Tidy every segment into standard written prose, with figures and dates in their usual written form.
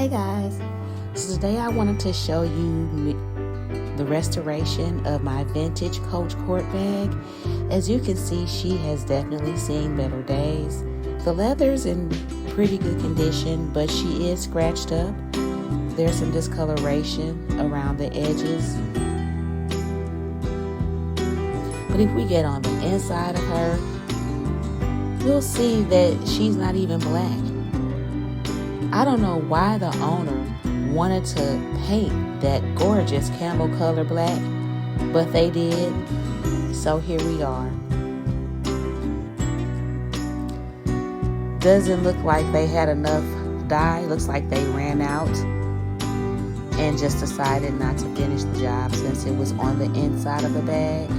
Hey guys, so today I wanted to show you the restoration of my vintage Coach Court bag. As you can see, she has definitely seen better days. The leather's in pretty good condition, but she is scratched up. There's some discoloration around the edges. But if we get on the inside of her, you'll see that she's not even black. I don't know why the owner wanted to paint that gorgeous camel color black, but they did, so here we are. Doesn't look like they had enough dye. Looks like they ran out and just decided not to finish the job since it was on the inside of the bag.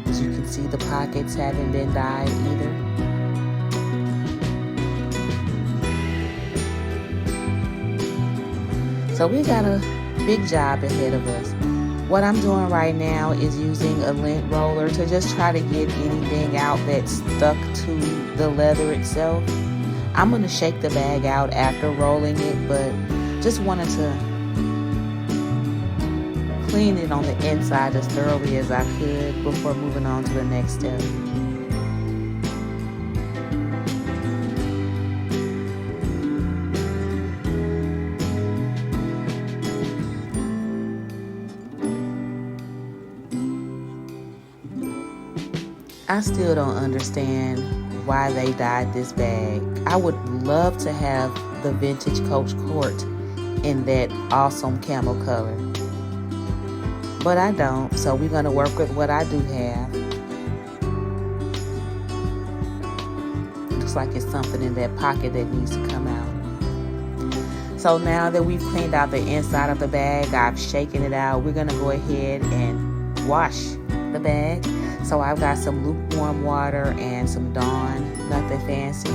As you can see, the pockets haven't been dyed either. So we got a big job ahead of us. What I'm doing right now is using a lint roller to just try to get anything out that's stuck to the leather itself. I'm going to shake the bag out after rolling it, but just wanted to clean it on the inside as thoroughly as I could before moving on to the next step. I still don't understand why they dyed this bag. I would love to have the vintage Coach Court in that awesome camel color, but I don't, so we're going to work with what I do have. Looks like it's something in that pocket that needs to come out. So now that we've cleaned out the inside of the bag, I've shaken it out, we're going to go ahead and wash the bag. So I've got some lukewarm water and some Dawn, nothing fancy.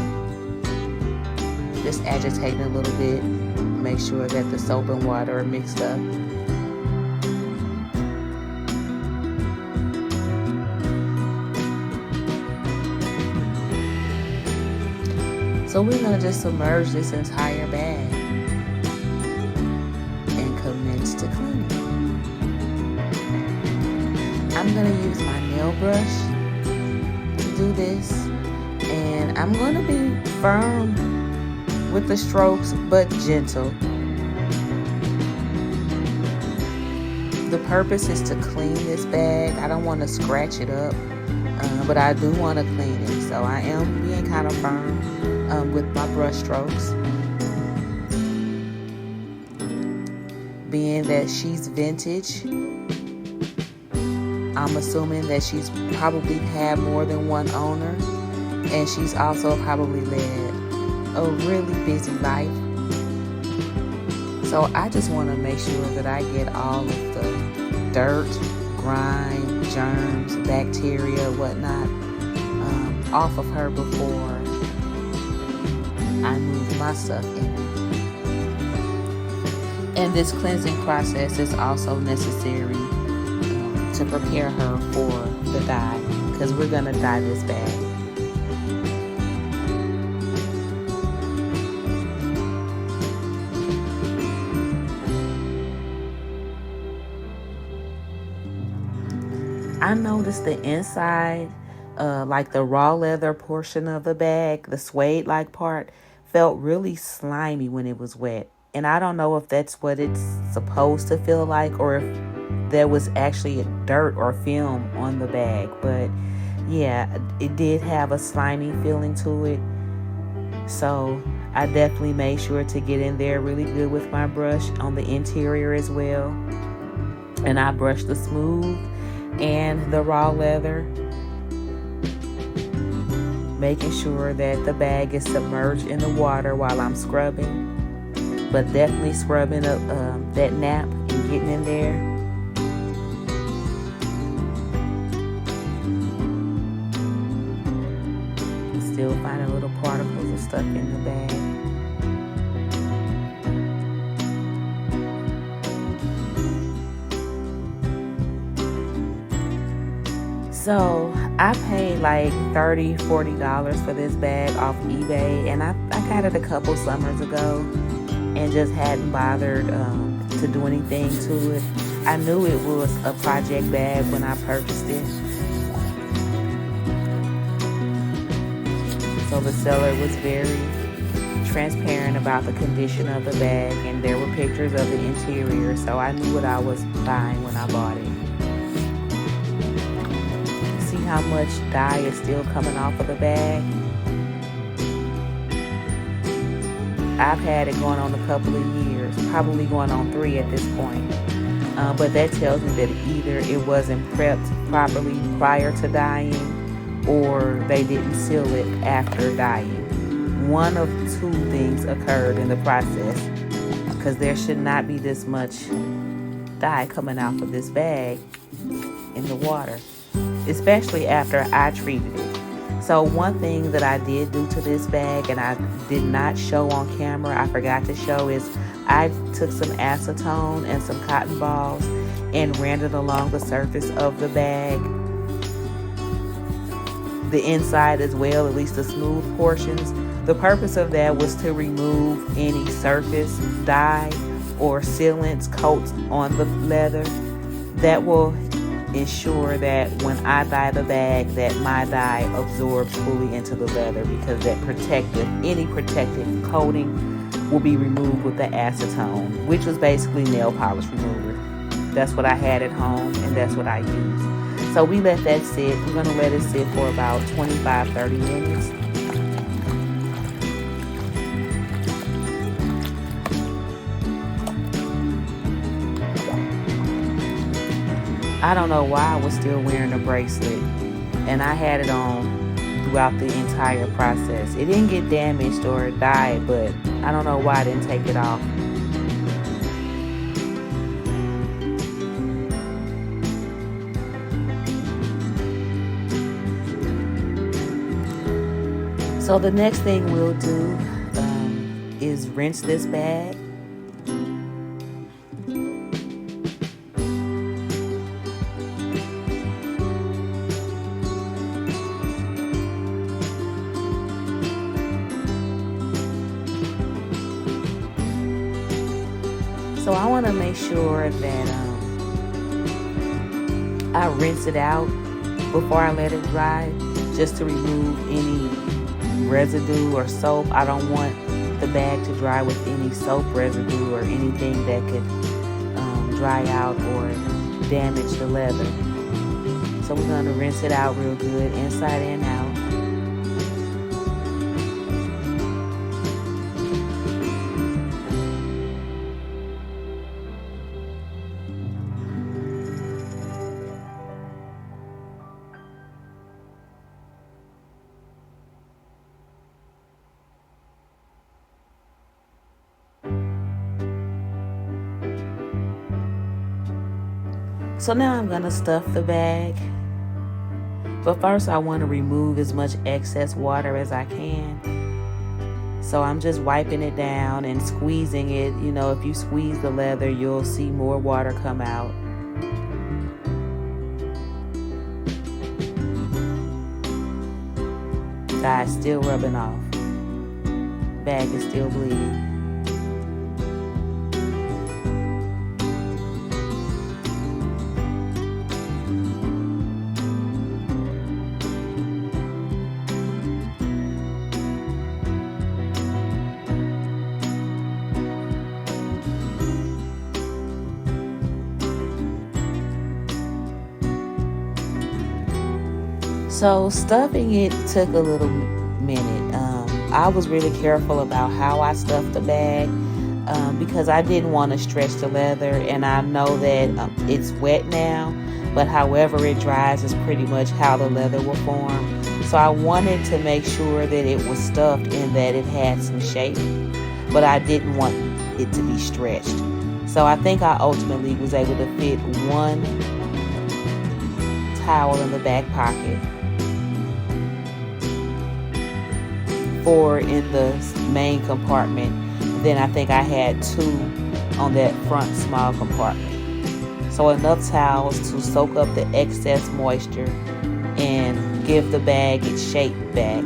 Just agitating a little bit, make sure that the soap and water are mixed up. So we're gonna just submerge this entire bag and commence to clean it. I'm going to use my nail brush to do this, and I'm going to be firm with the strokes but gentle. The purpose is to clean this bag. I don't want to scratch it up, but I do want to clean it, so I am being kind of firm with my brush strokes. Being that she's vintage, I'm assuming that she's probably had more than one owner, and she's also probably led a really busy life. So I just want to make sure that I get all of the dirt, grime, germs, bacteria, whatnot off of her before I move my stuff in. And this cleansing process is also necessary to prepare her for the dye, because we're going to dye this bag. I noticed the inside, like the raw leather portion of the bag, the suede-like part, felt really slimy when it was wet. And I don't know if that's what it's supposed to feel like, or if there was actually a dirt or film on the bag. But yeah, it did have a slimy feeling to it. So I definitely made sure to get in there really good with my brush on the interior as well. And I brushed the smooth and the raw leather, making sure that the bag is submerged in the water while I'm scrubbing, but definitely scrubbing up that nap and getting in there. Still finding little particles of stuff in the bag. So I paid like $30, $40 for this bag off eBay, and I got it a couple summers ago and just hadn't bothered to do anything to it. I knew it was a project bag when I purchased it. So the seller was very transparent about the condition of the bag, and there were pictures of the interior, so I knew what I was buying when I bought it. See how much dye is still coming off of the bag? I've had it going on a couple of years, probably going on 3 at this point. But that tells me that either it wasn't prepped properly prior to dyeing, or they didn't seal it after dyeing. One of 2 things occurred in the process, because there should not be this much dye coming out of this bag in the water, especially after I treated it. So one thing that I did do to this bag, and I did not show on camera, I forgot to show, is I took some acetone and some cotton balls and ran it along the surface of the bag, the inside as well, at least the smooth portions. The purpose of that was to remove any surface dye or sealants, coats on the leather. That will ensure that when I dye the bag, that my dye absorbs fully into the leather, because that any protective coating will be removed with the acetone, which was basically nail polish remover. That's what I had at home, and that's what I used. So we let that sit. We're going to let it sit for about 25-30 minutes. I don't know why I was still wearing a bracelet, and I had it on throughout the entire process. It didn't get damaged or dyed, but I don't know why I didn't take it off. So the next thing we'll do is rinse this bag. So I want to make sure that I rinse it out before I let it dry, just to remove any residue or soap. I don't want the bag to dry with any soap residue or anything that could dry out or damage the leather. So we're going to rinse it out real good, inside and out. So now I'm going to stuff the bag. But first I want to remove as much excess water as I can. So I'm just wiping it down and squeezing it. You know, if you squeeze the leather, you'll see more water come out. Dye's still rubbing off. Bag is still bleeding. So stuffing it took a little minute. I was really careful about how I stuffed the bag because I didn't want to stretch the leather, and I know that it's wet now, but however it dries is pretty much how the leather will form. So I wanted to make sure that it was stuffed and that it had some shape, but I didn't want it to be stretched. So I think I ultimately was able to fit one towel in the back pocket, 4 in the main compartment. Then I think I had 2 on that front small compartment. So enough towels to soak up the excess moisture and give the bag its shape back,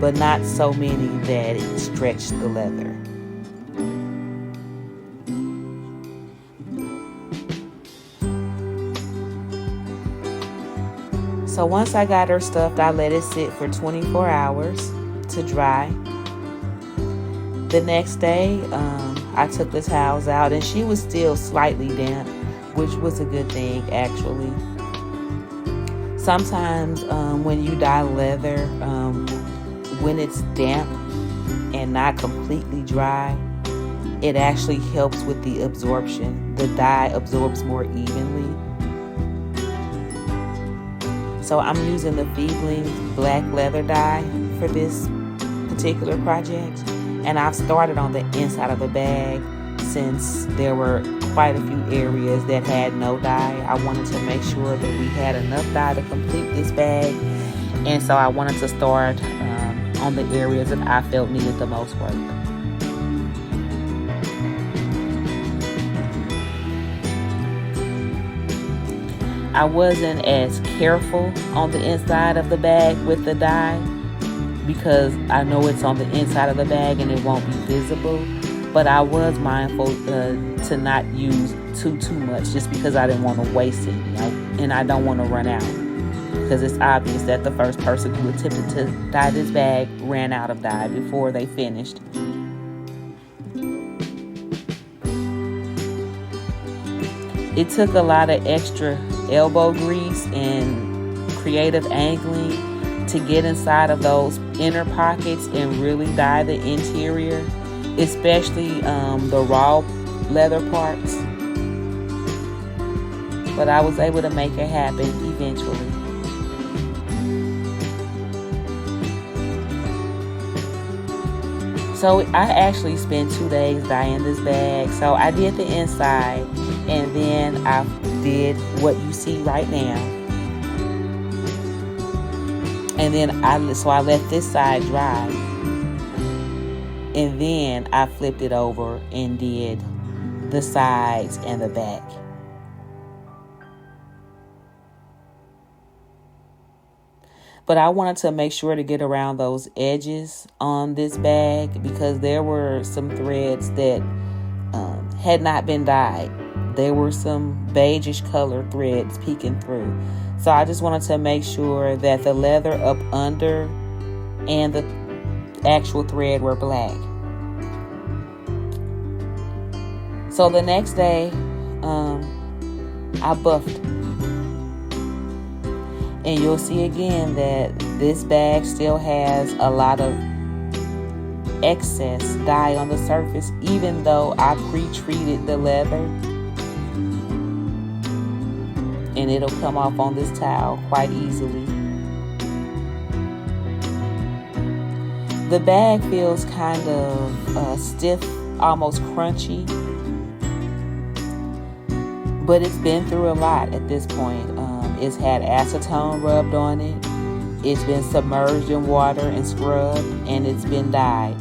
but not so many that it stretched the leather. So once I got her stuffed, I let it sit for 24 hours to dry. The next day, I took the towels out, and she was still slightly damp, which was a good thing, actually. Sometimes when you dye leather, when it's damp and not completely dry, it actually helps with the absorption. The dye absorbs more evenly. So I'm using the Feedling black leather dye for this particular project. And I've started on the inside of the bag since there were quite a few areas that had no dye. I wanted to make sure that we had enough dye to complete this bag. And so I wanted to start on the areas that I felt needed the most work. I wasn't as careful on the inside of the bag with the dye because I know it's on the inside of the bag and it won't be visible. But I was mindful to not use too much just because I didn't want to waste it, and I don't want to run out. Because it's obvious that the first person who attempted to dye this bag ran out of dye before they finished. It took a lot of extra elbow grease and creative angling to get inside of those inner pockets and really dye the interior, especially the raw leather parts. But I was able to make it happen eventually. So I actually spent 2 days dyeing this bag. So I did the inside, and then I did what you see right now. And then I let this side dry. And then I flipped it over and did the sides and the back. But I wanted to make sure to get around those edges on this bag because there were some threads that had not been dyed. There were some beigeish colored threads peeking through. So I just wanted to make sure that the leather up under and the actual thread were black. So the next day, I buffed. And you'll see again that this bag still has a lot of excess dye on the surface, even though I pre-treated the leather. And it'll come off on this towel quite easily. The bag feels kind of stiff, almost crunchy. But it's been through a lot at this point. It's had acetone rubbed on it. It's been submerged in water and scrubbed, and it's been dyed.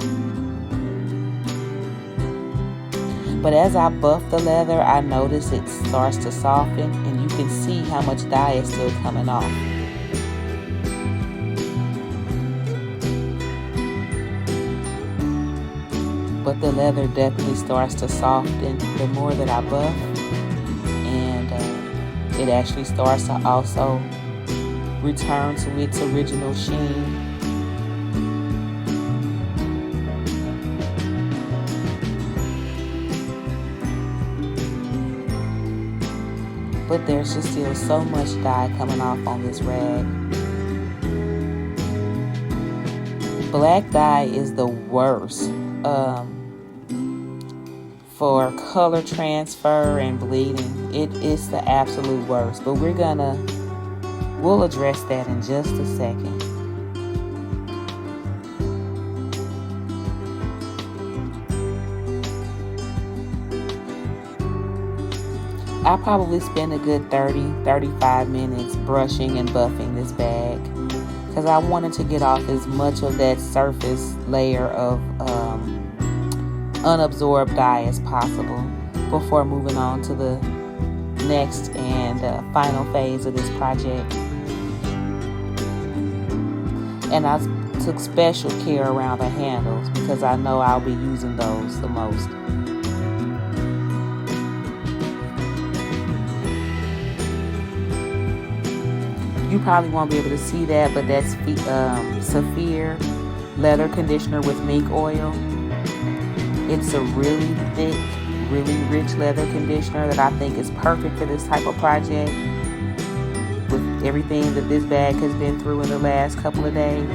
But as I buff the leather, I notice it starts to soften, and you can see how much dye is still coming off. But the leather definitely starts to soften the more that I buff. It actually starts to also return to its original sheen. But there's just still so much dye coming off on this rag. Black dye is the worst for color transfer and bleeding. It is the absolute worst, but we'll address that in just a second. I probably spent a good 30-35 minutes brushing and buffing this bag because I wanted to get off as much of that surface layer of unabsorbed dye as possible before moving on to the next and final phase of this project. And I took special care around the handles because I know I'll be using those the most. You probably won't be able to see that, but that's Saphir leather conditioner with mink oil. It's a really thick, really rich leather conditioner that I think is perfect for this type of project with everything that this bag has been through in the last couple of days.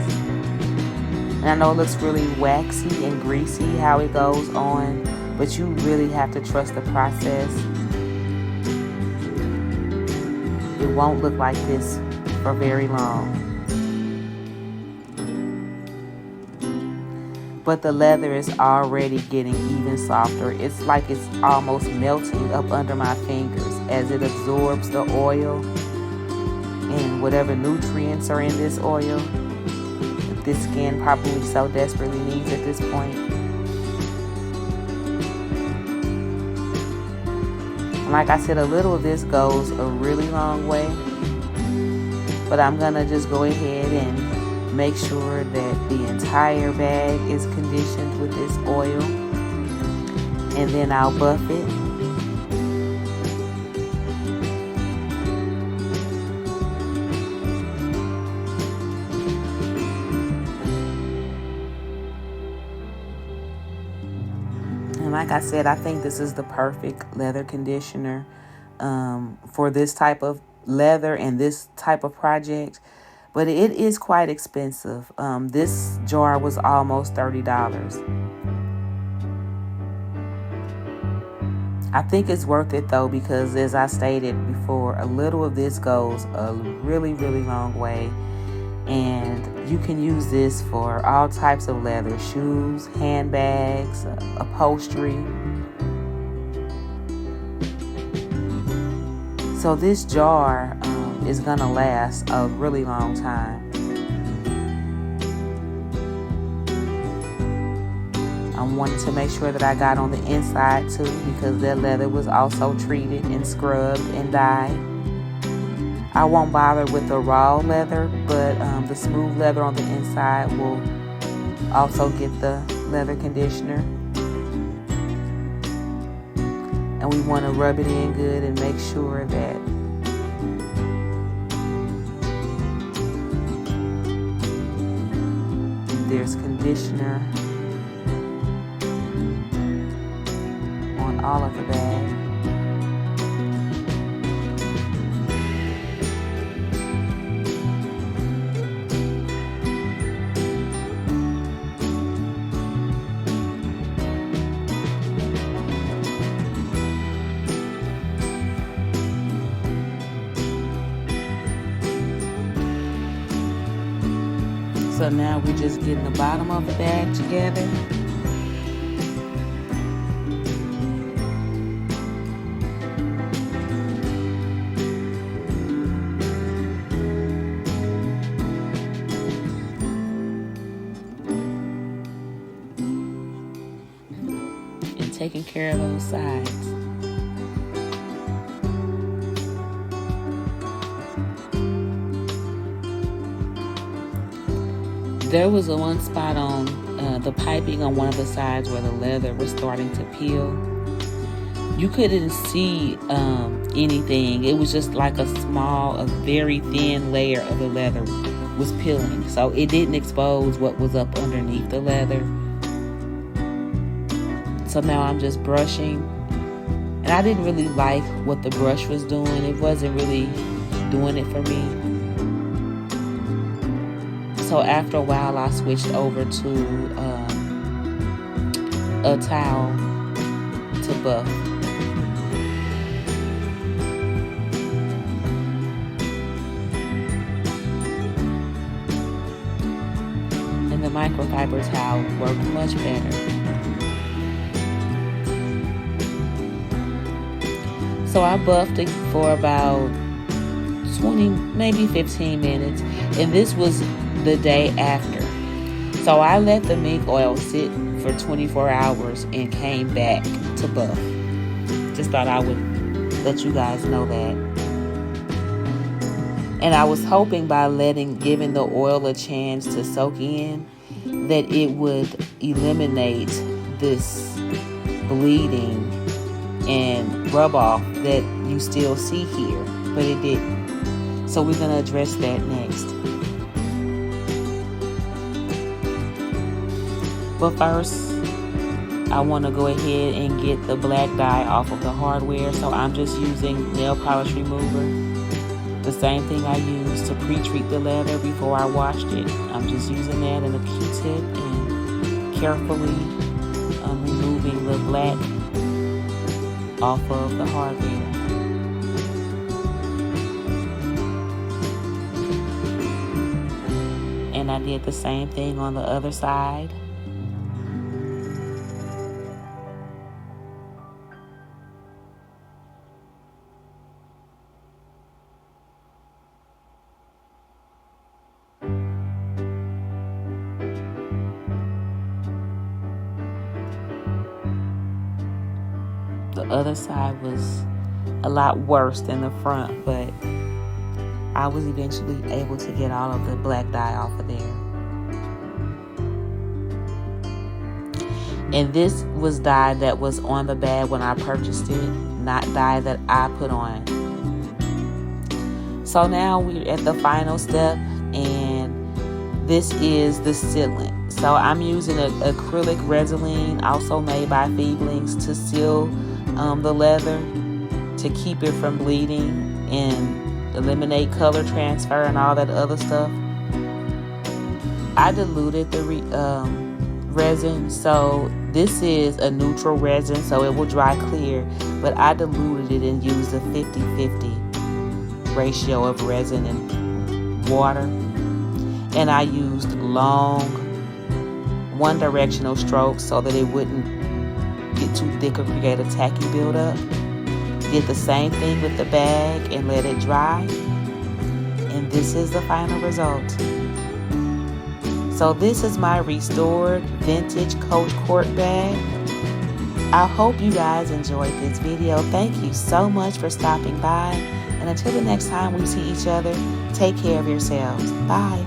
And I know it looks really waxy and greasy how it goes on, but you really have to trust the process. It won't look like this for very long. But the leather is already getting even softer. It's like it's almost melting up under my fingers as it absorbs the oil and whatever nutrients are in this oil that this skin probably so desperately needs at this point. And like I said, a little of this goes a really long way. But I'm gonna just go ahead and make sure that the entire bag is conditioned with this oil, and then I'll buff it. And like I said, I think this is the perfect leather conditioner for this type of leather and this type of project, but it is quite expensive. This jar was almost $30. I think it's worth it though, because as I stated before, a little of this goes a really, really long way, and you can use this for all types of leather: shoes, handbags, upholstery. So this jar is gonna last a really long time. I wanted to make sure that I got on the inside too, because that leather was also treated and scrubbed and dyed. I won't bother with the raw leather, but the smooth leather on the inside will also get the leather conditioner. And we want to rub it in good and make sure that there's conditioner on all of the bag. So now we're just getting the bottom of the bag together. And taking care of those sides. There was one spot on the piping on one of the sides where the leather was starting to peel. You couldn't see anything. It was just like a very thin layer of the leather was peeling. So it didn't expose what was up underneath the leather. So now I'm just brushing. And I didn't really like what the brush was doing. It wasn't really doing it for me. So after a while, I switched over to a towel to buff. And the microfiber towel worked much better. So I buffed it for about 20, maybe 15 minutes. And this was the day after. So I let the mink oil sit for 24 hours and came back to buff. Just thought I would let you guys know that. And I was hoping by giving the oil a chance to soak in, that it would eliminate this bleeding and rub off that you still see here, but it didn't. So we're going to address that next. But first, I want to go ahead and get the black dye off of the hardware. So I'm just using nail polish remover, the same thing I used to pre-treat the leather before I washed it. I'm just using that in a Q-tip and carefully removing the black off of the hardware. And I did the same thing on the other side. The other side was a lot worse than the front, but I was eventually able to get all of the black dye off of there. And this was dye that was on the bag when I purchased it, not dye that I put on. So now we're at the final step, and this is the sealant. So I'm using an acrylic resin, also made by Feeblings, to seal the leather, to keep it from bleeding and eliminate color transfer and all that other stuff. I diluted the resin, so this is a neutral resin, so it will dry clear, but I diluted it and used a 50-50 ratio of resin and water. And I used long one-directional strokes so that it wouldn't get too thick or create a tacky buildup. Did the same thing with the bag and let it dry. And this is the final result. So this is my restored vintage Coach Court bag. I hope you guys enjoyed this video. Thank you so much for stopping by. And until the next time we see each other, take care of yourselves. Bye.